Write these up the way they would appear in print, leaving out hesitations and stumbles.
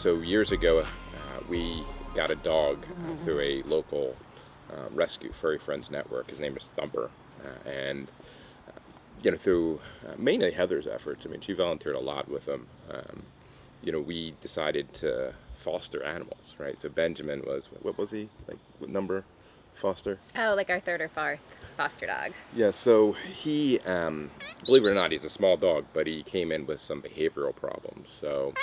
So years ago, we got a dog through a local rescue, Furry Friends Network. His name is Thumper. And through mainly Heather's efforts, I mean, she volunteered a lot with him. We decided to foster animals, right? So Benjamin was, what was he? Like, what number foster? Oh, like our third or fourth foster dog. Yeah, so he, believe it or not, he's a small dog, but he came in with some behavioral problems. So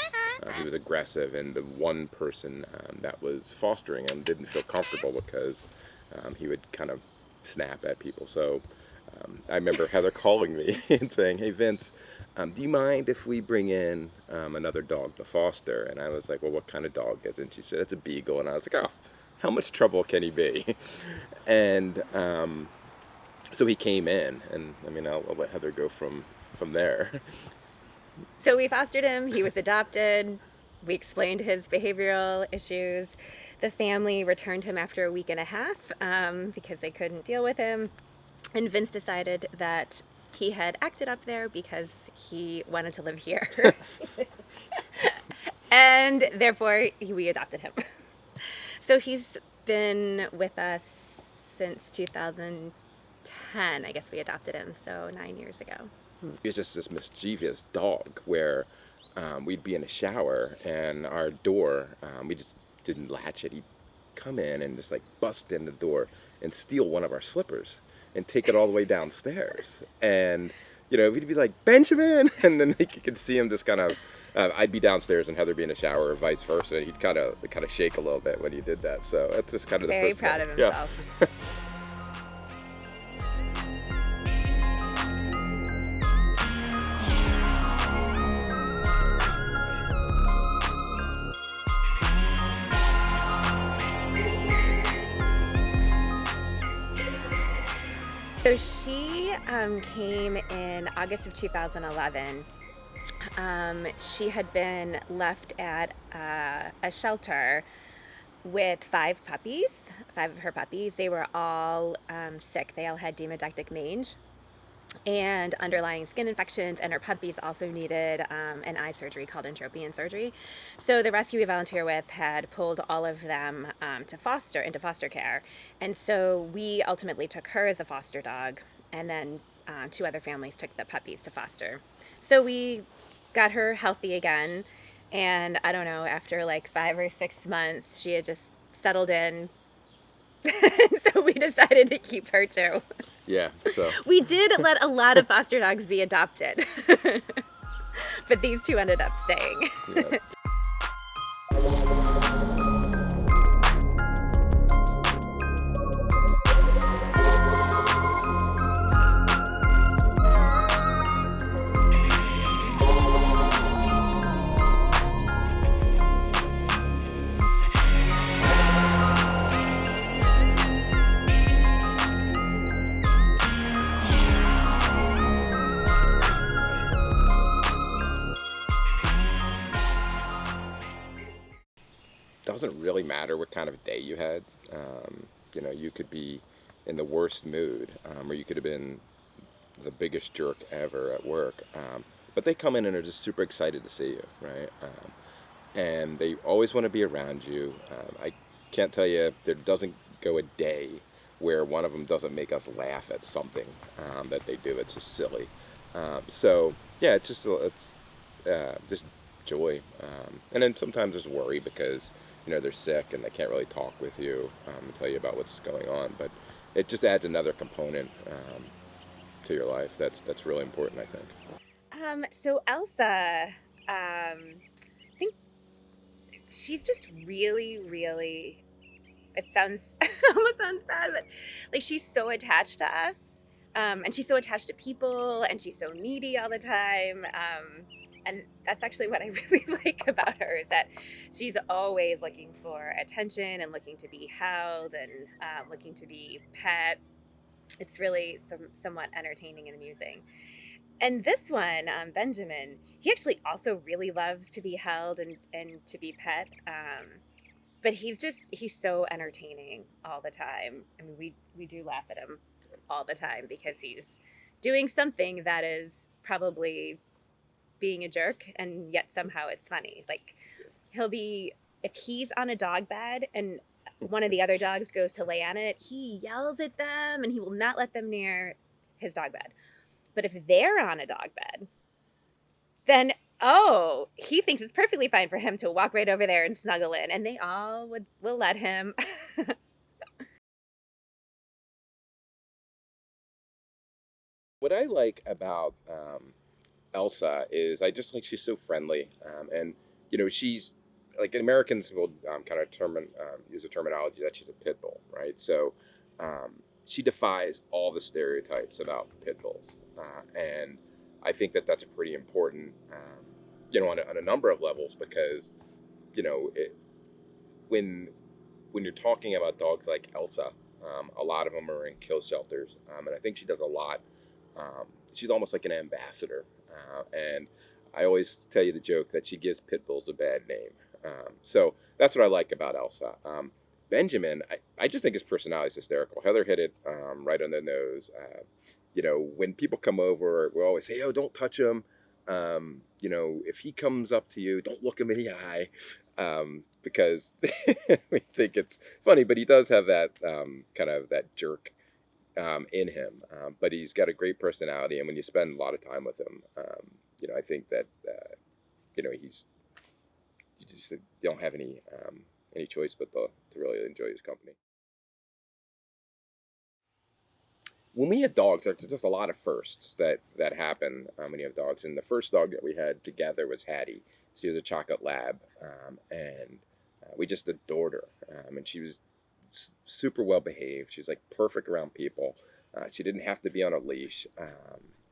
he was aggressive, and the one person that was fostering him didn't feel comfortable because he would kind of snap at people. So I remember Heather calling me and saying, "Hey, Vince, do you mind if we bring in another dog to foster?" And I was like, "Well, what kind of dog is it?" And she said, "It's a beagle." And I was like, "Oh, how much trouble can he be?" And so he came in, and I mean, I'll let Heather go from there. So we fostered him. He was adopted. We explained his behavioral issues. The family returned him after a week and a half because they couldn't deal with him. And Vince decided that he had acted up there because he wanted to live here. And therefore, we adopted him. So he's been with us since 2010. I guess we adopted him, so 9 years ago. He was just this mischievous dog where we'd be in the shower and our door, we just didn't latch it. He'd come in and just like bust in the door and steal one of our slippers and take it all the way downstairs. And, we'd be like, "Benjamin!" And then you could see him just kind of, I'd be downstairs and Heather be in the shower or vice versa. He'd kind of shake a little bit when he did that. So that's just kind of the Very first proud thing. of himself. Yeah. So she came in August of 2011. She had been left at a shelter with five of her puppies. They were all sick. They all had demodectic mange and underlying skin infections, and her puppies also needed an eye surgery called entropion surgery. So the rescue we volunteer with had pulled all of them into foster care, and so we ultimately took her as a foster dog, and then two other families took the puppies to foster. So we got her healthy again, and I don't know, after like 5 or 6 months, she had just settled in. So we decided to keep her too. Yeah, so. We did let a lot of foster dogs be adopted, but these two ended up staying. Yeah. Doesn't really matter what kind of day you had. You could be in the worst mood, or you could have been the biggest jerk ever at work. But they come in and are just super excited to see you, right? And they always want to be around you. I can't tell you, there doesn't go a day where one of them doesn't make us laugh at something that they do. It's just silly. So yeah, it's just joy. And then sometimes there's worry because they're sick and they can't really talk with you and tell you about what's going on. But it just adds another component to your life that's really important, I think. So Elsa, I think she's just really, really, it sounds, almost sounds bad, but like she's so attached to us. And she's so attached to people, and she's so needy all the time. And that's actually what I really like about her, is that she's always looking for attention and looking to be held and looking to be pet. It's really somewhat entertaining and amusing. And this one, Benjamin, he actually also really loves to be held and to be pet. But he's so entertaining all the time. I mean, we do laugh at him all the time because he's doing something that is probably being a jerk, and yet somehow it's funny. Like He'll be, if he's on a dog bed and one of the other dogs goes to lay on it, he yells at them and he will not let them near his dog bed. But if they're on a dog bed, then oh, he thinks it's perfectly fine for him to walk right over there and snuggle in, and they all will let him. What I like about Elsa is I just like she's so friendly, and she's like Americans will kind of use the terminology that she's a pit bull, right? So she defies all the stereotypes about pit bulls, and I think that that's pretty important, on a number of levels because when when you're talking about dogs like Elsa, a lot of them are in kill shelters, and I think she does a lot. She's almost like an ambassador, and I always tell you the joke that she gives pit bulls a bad name. So that's what I like about Elsa. Benjamin, I just think his personality is hysterical. Heather hit it right on the nose. When people come over, we always say, "Oh, don't touch him." If he comes up to you, don't look him in the eye, because we think it's funny. But he does have that kind of that jerk in him. But he's got a great personality, and when you spend a lot of time with him, I think that he's you just don't have any choice but to really enjoy his company. When we had dogs, there's just a lot of firsts that happen when you have dogs. And the first dog that we had together was Hattie. She was a chocolate lab, and we just adored her. And she was super well behaved. She was like perfect around people. She didn't have to be on a leash.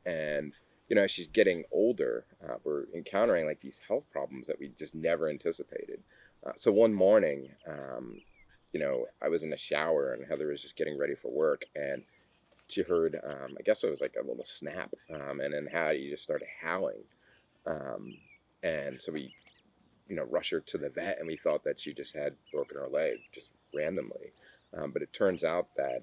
And as she's getting older, we're encountering like these health problems that we just never anticipated. So one morning, I was in the shower and Heather was just getting ready for work, and she heard, I guess it was like a little snap, and then Hattie just started howling. Um, and so we, rushed her to the vet, and we thought that she just had broken her leg just randomly. But it turns out that,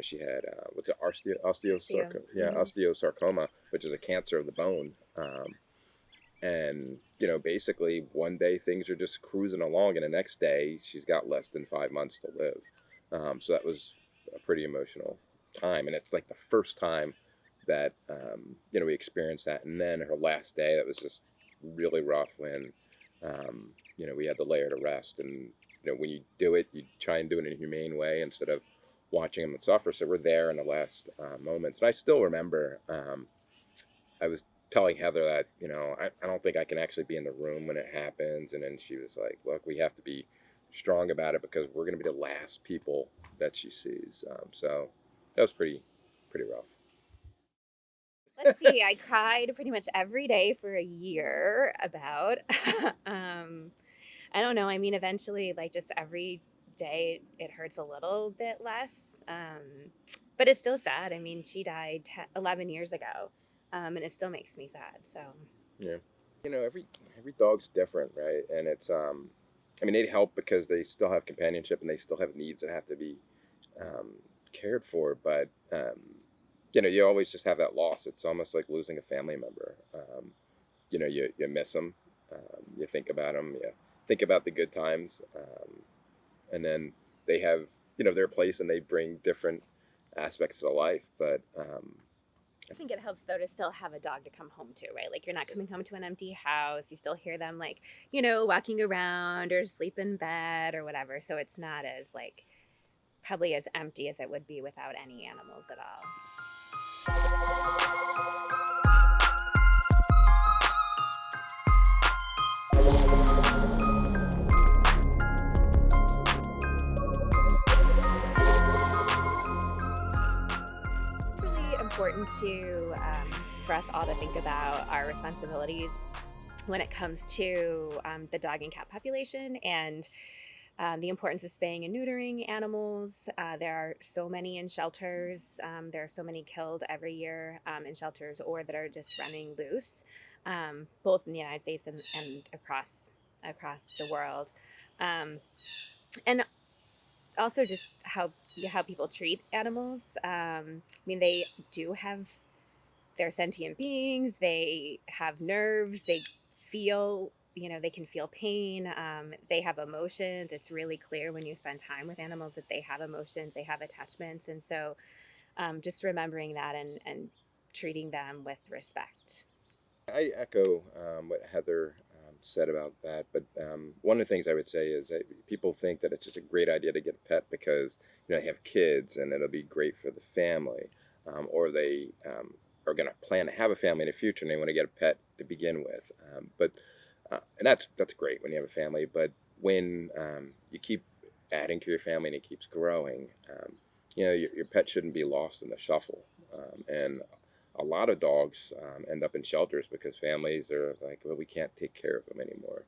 she had, what's it, osteosarcoma? Yeah, Mm-hmm. osteosarcoma, which is a cancer of the bone. And, basically one day things are just cruising along, and the next day she's got less than 5 months to live. So that was a pretty emotional time. And it's like the first time that, we experienced that. And then her last day, that was just really rough when, we had to lay her to rest. And, when you do it, you try and do it in a humane way instead of watching them suffer. So we're there in the last moments. And I still remember, I was telling Heather that, I don't think I can actually be in the room when it happens. And then she was like, look, we have to be strong about it because we're going to be the last people that she sees. So that was pretty rough. Let's see, I cried pretty much every day for a year about. um, I don't know. I mean, eventually, like just every day, it hurts a little bit less. Um, but it's still sad. I mean, she died 11 years ago, and it still makes me sad. So, Yeah. Every dog's different, right? And it's I mean, they help because they still have companionship and they still have needs that have to be um, cared for. But you always just have that loss. It's almost like losing a family member. You miss them. You think about them. You think about the good times, and then they have their place and they bring different aspects of life. But I think it helps though to still have a dog to come home to, right? Like you're not coming home to an empty house. You still hear them like, walking around or sleep in bed or whatever. So it's not as like probably as empty as it would be without any animals at all. It's really important to for us all to think about our responsibilities when it comes to the dog and cat population and the importance of spaying and neutering animals. There are so many in shelters. There are so many killed every year in shelters or that are just running loose, both in the United States and across the world. Um, and also just how people treat animals. I mean, they do have they're sentient beings. They have nerves. They feel they can feel pain. They have emotions. It's really clear when you spend time with animals that they have emotions, they have attachments. And so just remembering that and treating them with respect. I echo what Heather said about that, but one of the things I would say is that people think that it's just a great idea to get a pet because they have kids and it'll be great for the family, or they are going to plan to have a family in the future and they want to get a pet to begin with. But and that's great when you have a family, but when you keep adding to your family and it keeps growing, your pet shouldn't be lost in the shuffle. And a lot of dogs end up in shelters because families are like, well, we can't take care of them anymore.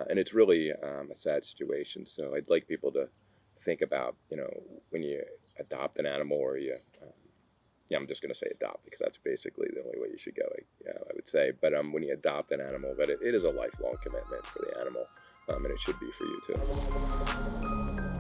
And it's really a sad situation. So I'd like people to think about, when you adopt an animal or yeah, I'm just going to say adopt because that's basically the only way you should go, I would say. But when you adopt an animal, that it is a lifelong commitment for the animal, and it should be for you too.